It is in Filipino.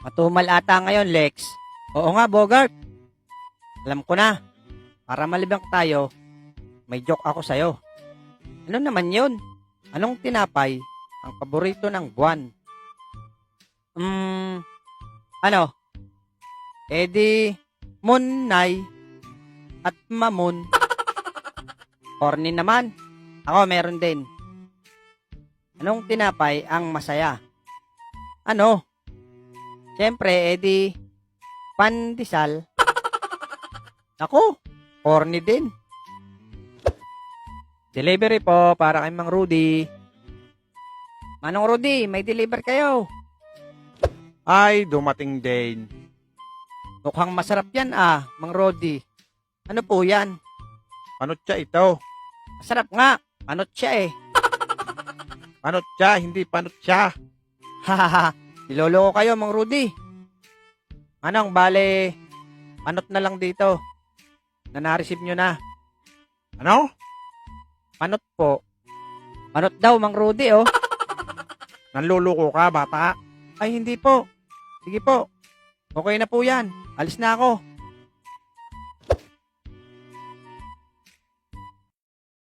Matumal ata ngayon, Lex. Oo nga, Bogart. Alam ko na. Para malibang tayo, may joke ako sa'yo. Ano naman yun? Anong tinapay ang paborito ng buwan? Ano? Edi, Munay at Mamun. Corny naman. Ako meron din. Anong tinapay ang masaya? Ano? Siyempre, edi, pandesal. Ako, corny din. Delivery po para kay Mang Rudy. Manong Rudy, may deliver kayo. Ay, dumating din. Mukhang masarap yan Mang Rudy. Ano po yan? Panutsa ito. Masarap nga. Anot siya eh. Panutsa, hindi panutsa. Hahaha. Niloloko kayo, Mang Rudy. Anong, bale, panot na lang dito. Na na-receive nyo na. Ano? Panot po. Panot daw, Mang Rudy, oh. Nanluluko ka, bata? Ay, hindi po. Sige po. Okay na po yan. Alis na ako.